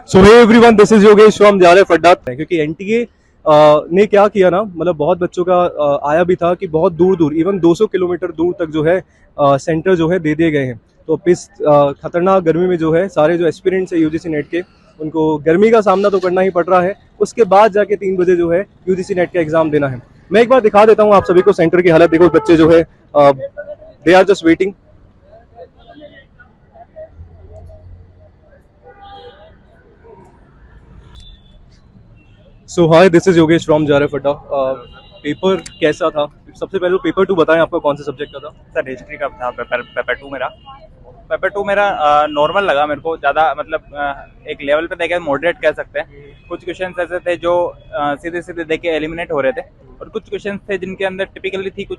So hey everyone, this is Yogesh from जारे फड्डा। क्योंकि एनटीए ने क्या किया ना, मतलब बहुत बच्चों का आया भी था कि बहुत दूर दूर इवन 200 किलोमीटर दूर तक जो है सेंटर जो है दे दिए गए हैं। तो इस खतरनाक गर्मी में जो है सारे जो एस्पिरेंट्स है यूजीसी नेट के, उनको गर्मी का सामना तो करना ही पड़ रहा है। उसके बाद जाके 3 बजे जो है यूजीसी नेट का एग्जाम देना है। मैं एक बार दिखा देता हूँ आप सभी को सेंटर की हालत। देखो बच्चे जो है they are just waiting. So hi, this is Yogesh from जारे फड्डा। पेपर कैसा था? सबसे पहले पेपर 2 बताएं, आपका कौन सा सब्जेक्ट का था? सर हिस्ट्री का था पेपर टू मेरा नॉर्मल लगा मेरे को। ज़्यादा मतलब एक लेवल पे देखे मॉडरेट कह सकते हैं। कुछ क्वेश्चंस ऐसे थे जो सीधे सीधे देखे एलिमिनेट हो रहे थे, और कुछ क्वेश्चंस थे जिनके अंदर टिपिकली थी कुछ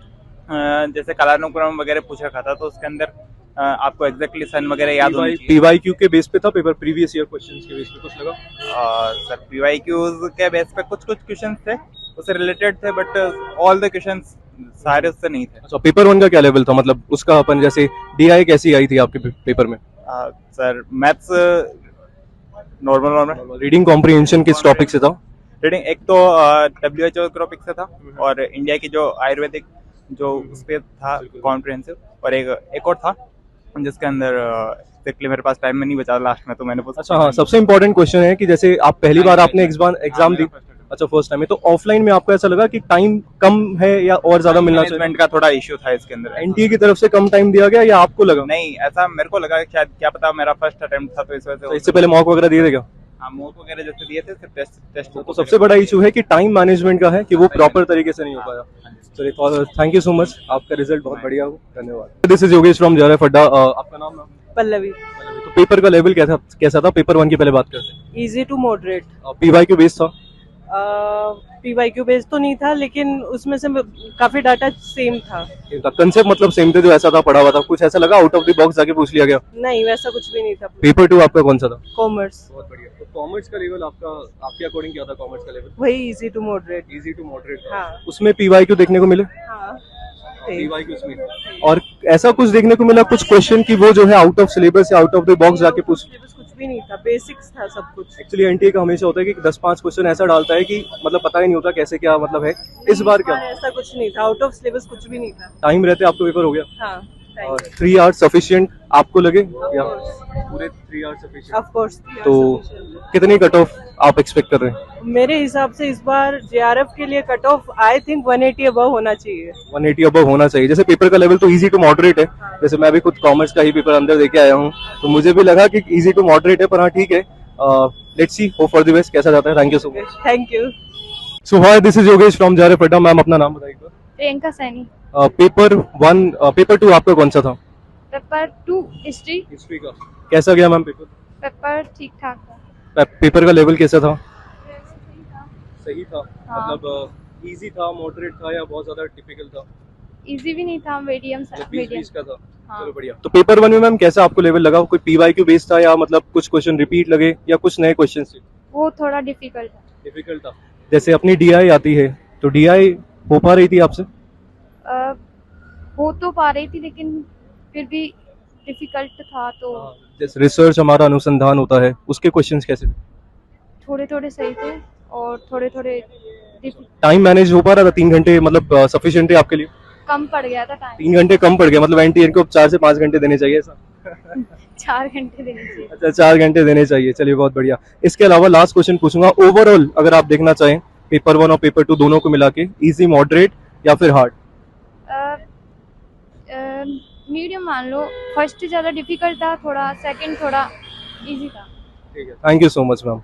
जैसे कालानुक्रम वगैरह पूछ रखा था, तो उसके अंदर आपको एग्जैक्टली सन वगैरह याद होनी चाहिए। पीवाईक्यू के बेस पे था पेपर, प्रीवियस ईयर क्वेश्चंस के बेस पे कुछ लगा? सर पीवाईक्यूज के बेस पे कुछ क्वेश्चंस थे उससे रिलेटेड थे, बट ऑल द क्वेश्चंस सारे उससे नहीं थे। अच्छा, पेपर 1 का क्या लेवल था? मतलब उसका अपन जैसे डीआई कैसी आई थी आपके पेपर में? Sir maths normal. Reading comprehension किस टॉपिक से था? रीडिंग एक तो WHO टॉपिक से था, और इंडिया की जो आयुर्वेदिक जो उस पे था कॉम्प्रिहेंसिव, और एक और था जिसके अंदर एक्चुअली मेरे पास टाइम में नहीं बचा लास्ट में, तो मैंने पूछा। अच्छा हाँ, सबसे इम्पोर्टेंट क्वेश्चन है कि जैसे आप पहली बार आपने एग्जाम दी, अच्छा फर्स्ट टाइम में, तो ऑफलाइन में आपको ऐसा लगा कि टाइम कम है या और ज्यादा मिलना चाहिए? मैनेजमेंट का थोड़ा इशू था इसके अंदर। एनटीए की तरफ से कम टाइम दिया गया या आपको लगा? नहीं, ऐसा मेरे को लगा, शायद क्या पता, मेरा फर्स्ट अटेम्प्ट था तो इस वजह से। तो इससे पहले मॉक वगैरह दिए थे क्या? हाँ, मॉक वगैरह जैसे दिए थे, सिर्फ टेस्ट। तो सबसे बड़ा इशू है कि टाइम मैनेजमेंट का है कि वो प्रॉपर तरीके से नहीं हो पाया। चलिए, थैंक यू सो मच, आपका रिजल्ट बहुत बढ़िया हो, धन्यवाद। दिस इज योगेश फ्रॉम जारे फड्डा। आपका नाम? पल्लवी। तो पेपर का लेवल कैसा था? पेपर 1 की पहले बात करते हैं। Easy to moderate. PYQ base था? पीवाईक्यू बेस तो नहीं था, लेकिन उसमें से काफी डाटा सेम था। कंसेप्ट मतलब सेम थे जो ऐसा था पढ़ा हुआ था? कुछ ऐसा लगा आउट ऑफ द बॉक्स जाके पूछ लिया गया? नहीं, वैसा कुछ भी नहीं था। पेपर 2 आपका कौन सा था? कॉमर्स। बहुत बढ़िया। तो कॉमर्स का लेवल आपके अकॉर्डिंग क्या था? कॉमर्स का लेवल वही easy to moderate. Easy to moderate. हाँ। उसमें पीवाईक्यू देखने को मिले? हाँ। पीवाईक्यू में और ऐसा कुछ देखने को मिला कुछ क्वेश्चन की वो जो है आउट ऑफ सिलेबस या आउट ऑफ द बॉक्स जाके पूछ? कुछ भी नहीं था, बेसिक्स था सब कुछ। एक्चुअली एनटीए का हमेशा होता है कि 10-5 क्वेश्चन ऐसा डालता है कि मतलब पता ही नहीं होता कैसे क्या मतलब है। इस बार क्या ऐसा कुछ नहीं था, आउट ऑफ सिलेबस कुछ भी नहीं था। टाइम रहते आपको पेपर हो गया? हाँ। और 3 आवर्स सफिशिएंट आपको लगे या पूरे 3 आवर्स सफिशिएंट? Of course. तो कितनी कट ऑफ आप एक्सपेक्ट कर रहे हैं? मेरे हिसाब से इस बार जेआरएफ के लिए cut off I think 180 above होना चाहिए। 180 अबव होना चाहिए। जैसे पेपर का लेवल तो इजी टू मॉडरेट है, जैसे मैं भी खुद कॉमर्स का ही पेपर अंदर देके आया हूँ, तो मुझे भी लगा कि इजी टू मॉडरेट है, पर हाँ ठीक है, let's see, hope for the best कैसा जाता है। Thank you so much. Thank you. So hi, this is Yogesh from जारे फड्डा। मैम अपना नाम बताइए। प्रियंका सैनी। पेपर 2 आपका कौन सा था? Paper 2 history. हिस्ट्री का कैसा गया मैम पेपर? पेपर ठीक ठाक था। पेपर का लेवल कैसा था? सही था। हाँ। मतलब इजी था, मॉडरेट था या बहुत ज्यादा टिपिकल था? इजी भी नहीं था, मीडियम सा। 20 का था। हाँ। चलो बढ़िया। तो पेपर 1 में मैम कैसा आपको लेवल लगा? कोई पीवाईक्यू बेस्ड था या मतलब कुछ क्वेश्चन रिपीट लगे या कुछ नए क्वेश्चन थे? वो थोड़ा डिफिकल्ट था। डिफिकल्ट था। जैसे अपनी डीआई आती है, तो डीआई हो पा रही थी आपसे? हो तो पा रही थी, लेकिन फिर भी डिफिकल्ट था। तो जैसे रिसर्च हमारा अनुसंधान होता है, उसके क्वेश्चंस कैसे थे? थोड़े थोड़े सही थे और थोड़े थोड़े टाइम मैनेज हो पा रहा था? 3 घंटे मतलब सफिशिएंट है आपके लिए? कम पड़ गया था टाइम। 3 घंटे कम पड़ गया, मतलब एनटीए को 4 से 5 घंटे देने चाहिए ऐसा? 4 घंटे देने चाहिए। अच्छा, 4 घंटे देने चाहिए। चलिए बहुत बढ़िया। इसके अलावा लास्ट क्वेश्चन पूछूंगा, ओवरऑल अगर आप देखना चाहें पेपर 1 और पेपर 2 दोनों को मिला के, इजी, मॉडरेट या फिर हार्ड? मीडियम मान लो। फर्स्ट ज्यादा डिफिकल्ट था थोड़ा, सेकंड थोड़ा इजी था। ठीक है, thank you so much ma'am.